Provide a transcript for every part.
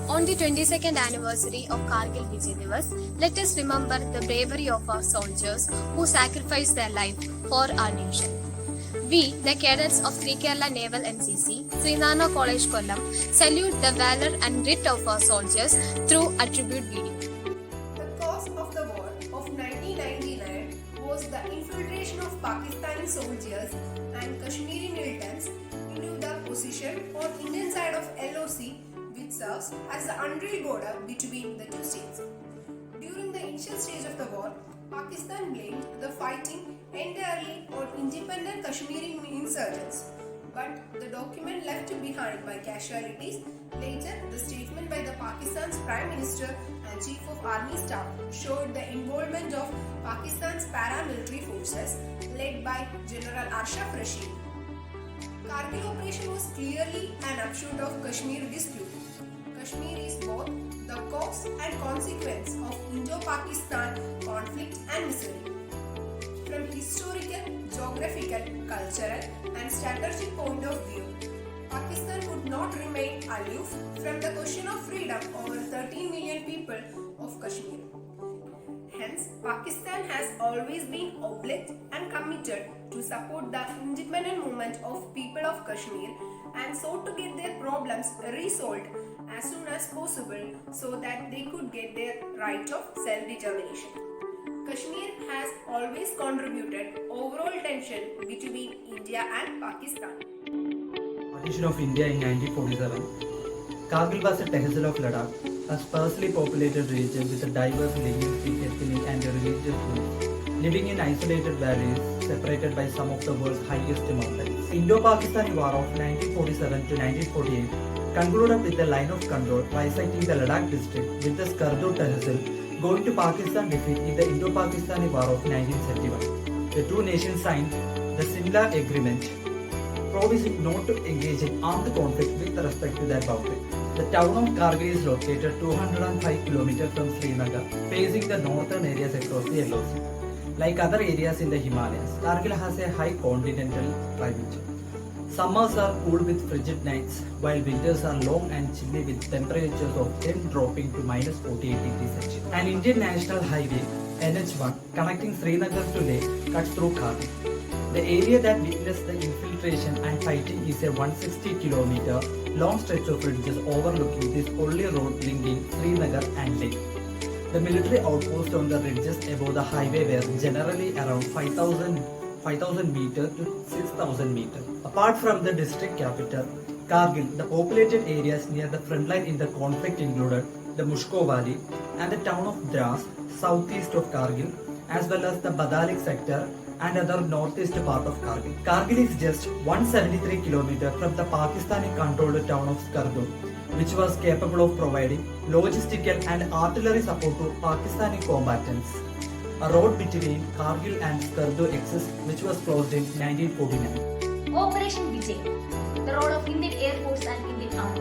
On the 22nd anniversary of Kargil Vijay Divas, let us remember the bravery of our soldiers who sacrificed their life for our nation. We, the cadets of Sri Kerala Naval NCC, Srinana College Kollam, salute the valor and grit of our soldiers through a tribute video. The cause of the war of 1999 was the infiltration of Pakistani soldiers and Kashmiri militants into the position on Indian side of LOC, which serves as the unreal border between the two states. During the initial stage of the war, Pakistan blamed the fighting entirely on independent Kashmiri insurgents. But the document left behind by casualties, later the statement by the Pakistan's Prime Minister and Chief of Army Staff showed the involvement of Pakistan's paramilitary forces led by General Ashraf Rashid. Kargil operation was clearly an offshoot of Kashmir dispute. Kashmir is both the cause and consequence of Indo-Pakistan conflict and misery. From historical, geographical, cultural and strategic point of view, Pakistan could not remain aloof from the question of freedom over 13 million people of Kashmir. Hence, Pakistan has always been obliged and committed to support the independent movement of people of Kashmir and sought to get their problems resolved as soon as possible so that they could get their right of self-determination. Kashmir has always contributed overall tension between India and Pakistan. Partition of India in 1947, Kargil was a tehsil of Ladakh, a sparsely populated region with a diverse linguistic, ethnic and religious groups, living in isolated valleys separated by some of the world's highest mountains. Indo-Pakistani War of 1947 to 1948 concluded with a line of control bisecting the Ladakh district with the Skardu tehsil going to Pakistan defeat in the Indo-Pakistani War of 1971. The two nations signed the Simla Agreement, promising not to engage in armed conflict with respect to their boundary. The town of Kargil is located 205 km from Srinagar, facing the northern areas across the LOC. Like other areas in the Himalayas, Kargil has a high continental climate. Summers are cool with frigid nights, while winters are long and chilly with temperatures of them dropping to minus 48 degrees Celsius. An Indian National Highway, NH1, connecting Srinagar to Leh, cuts through Kargil. The area that witnessed the infiltration and fighting is a 160 km long stretch of ridges overlooking this only road linking Srinagar and Leh. The military outposts on the ridges above the highway were generally around 5,000 meters to 6,000 meters. Apart from the district capital, Kargil, the populated areas near the front line in the conflict included the Mushko Valley and the town of Dras, southeast of Kargil, as well as the Badalik sector and other northeast part of Kargil. Kargil is just 173 km from the Pakistani-controlled town of Skardu, which was capable of providing logistical and artillery support to Pakistani combatants. A road between Kargil and Skardu exists, which was closed in 1949. Operation Vijay, the role of Indian Air Force and Indian Army.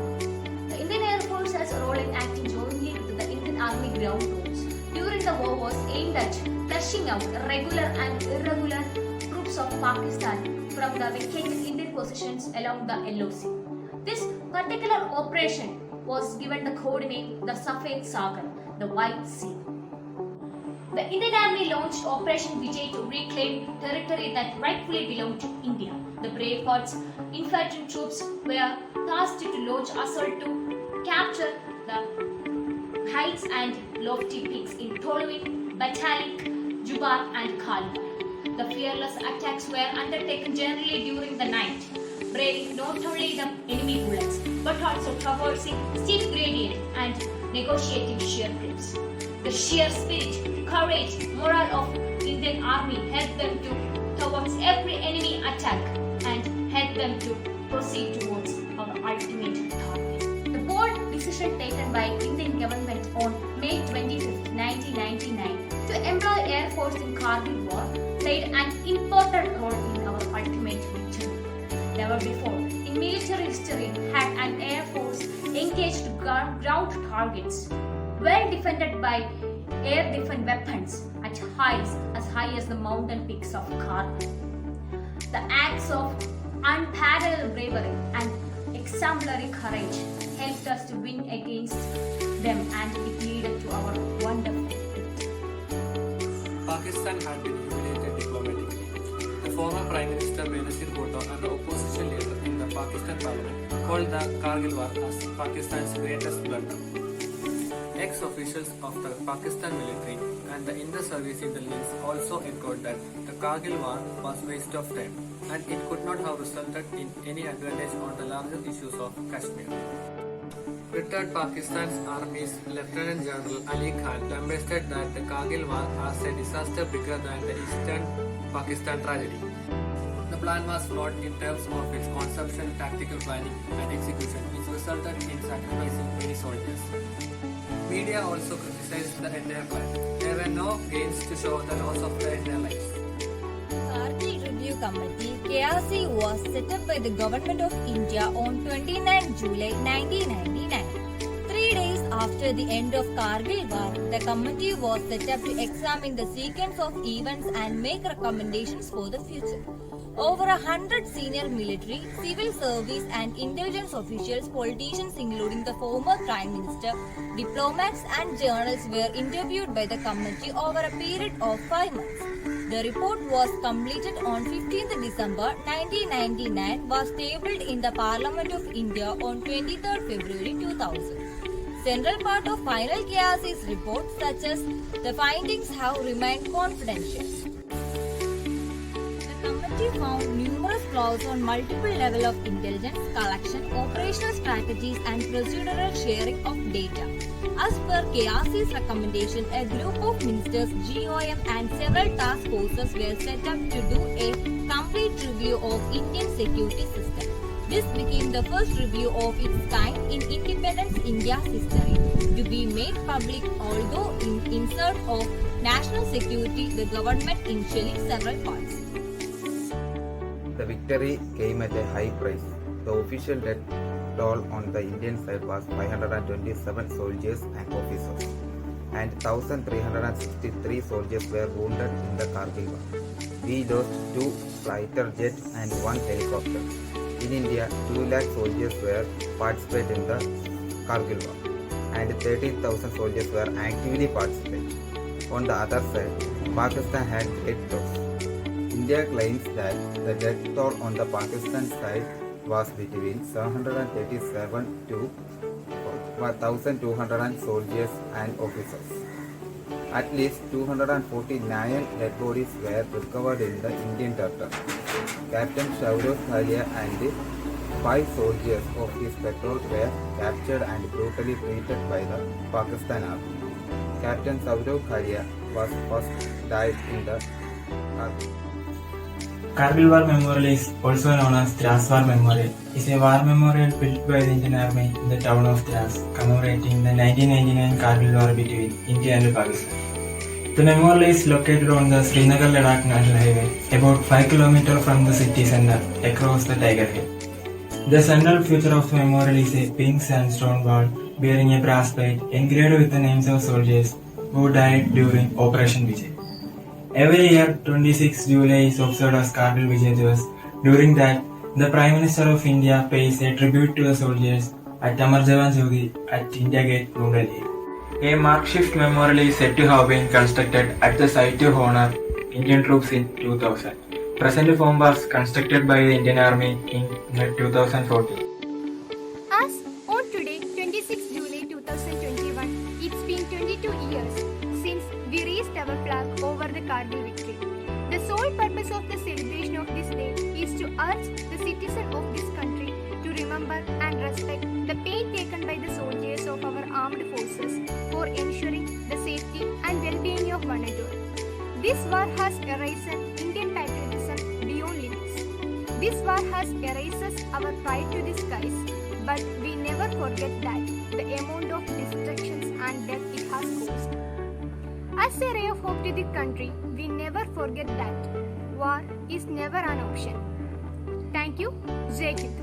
The Indian Air Force has a role in acting jointly with the Indian Army ground troops. During the war was aimed at flushing out regular and irregular troops of Pakistan from the vacated Indian positions along the LOC. This particular operation was given the code name the Safed Sagar, the White Sea. The Indian Army launched Operation Vijay to reclaim territory that rightfully belonged to India. The brave Scots infantry troops were tasked to launch assault to capture the heights and lofty peaks in Toluin, Batalik, Jubar and Khalwa. The fearless attacks were undertaken generally during the night, braving not only the enemy bullets but also traversing steep gradient and negotiating sheer cliffs. The sheer spirit, courage, morale of Indian Army helped them towards every enemy attack and helped them to proceed towards our ultimate target. The bold decision taken by Indian government on May 25, 1999 to employ Air Force in Kargil War played an important role in our ultimate victory. Never before in military history had an Air Force engaged ground targets well defended by air defense weapons at heights as high as the mountain peaks of Kargil. The acts of unparalleled bravery and exemplary courage helped us to win against them, and it led to our wonderful victory. Pakistan had been humiliated diplomatically. The former Prime Minister Benazir Bhutto and the opposition leader in the Pakistan parliament called the Kargil War as Pakistan's greatest blunder. Ex-officials of the Pakistan military and the inter-service intelligence also echoed that the Kargil War was a waste of time and it could not have resulted in any advantage on the larger issues of Kashmir. Retired Pakistan's Army's Lieutenant General Ali Khan lamented that the Kargil War as a disaster bigger than the Eastern Pakistan tragedy. The plan was flawed in terms of its conception, tactical planning and execution, which resulted in sacrificing many soldiers. Media also criticized the entire plan. There were no gains to show the loss of the entire lives. Kargil Review Committee (KRC) was set up by the Government of India on 29 July 1999. 3 days after the end of Kargil War, the committee was set up to examine the sequence of events and make recommendations for the future. Over 100 senior military, civil service and intelligence officials, politicians including the former Prime Minister, diplomats and journalists were interviewed by the committee over a period of 5 months. The report was completed on 15th December 1999, was tabled in the Parliament of India on 23rd February 2000. Central part of final KRC's report, such as the findings, have remained confidential. The committee found numerous flaws on multiple levels of intelligence collection, operational strategies and procedural sharing of data. As per KRC's recommendation, a group of ministers, GOM and several task forces were set up to do a complete review of Indian security system. This became the first review of its kind in independence India's history to be made public, although in insert of national security the government initially several parts. The victory came at a high price. The official death toll on the Indian side was 527 soldiers and officers, and 1,363 soldiers were wounded in the Kargil War. We lost 2 fighter jets and 1 helicopter. In India, 2 lakh soldiers were participating in the Kargil War, and 13,000 soldiers were actively participating. On the other side, Pakistan had great loss. India claims that the death toll on the Pakistan side was between 737 to 1,200 soldiers and officers. At least 249 dead bodies were recovered in the Indian territory. Captain Shaurov Khalia and 5 soldiers of his patrol were captured and brutally treated by the Pakistan Army. Captain Shaurov Khalia was first died in the Kargil War Memorial is also known as Dras War Memorial. It is a war memorial built by the Indian Army in the town of Dras, commemorating the 1999 Kargil War between India and Pakistan. The memorial is located on the Srinagar-Ladakh National Highway, about 5 km from the city centre, across the Tiger Hill. The central feature of the memorial is a pink sandstone wall bearing a brass plate engraved with the names of soldiers who died during Operation Vijay. Every year, 26 July is observed as Kargil Vijay Divas. During that, the Prime Minister of India pays a tribute to the soldiers at Amar Jawan Jyoti at India Gate, New Delhi. A makeshift memorial is said to have been constructed at the site to honor Indian troops in 2000. Present form was constructed by the Indian Army in 2014. As on today, 26 July 2021, it's been 22 years since we raised our flag over the Kargil victory. The sole purpose of the celebration of this day is to urge the citizens of this country to remember and respect the pain taken by the soldiers of our armed forces for ensuring the safety and well-being of one another. This war has erased Indian patriotism beyond limits. This war has erased our pride to the skies, but we never forget that the amount of destructions and death it has caused. As a ray of hope to the country, we never forget that war is never an option. Thank you. Jai Hind.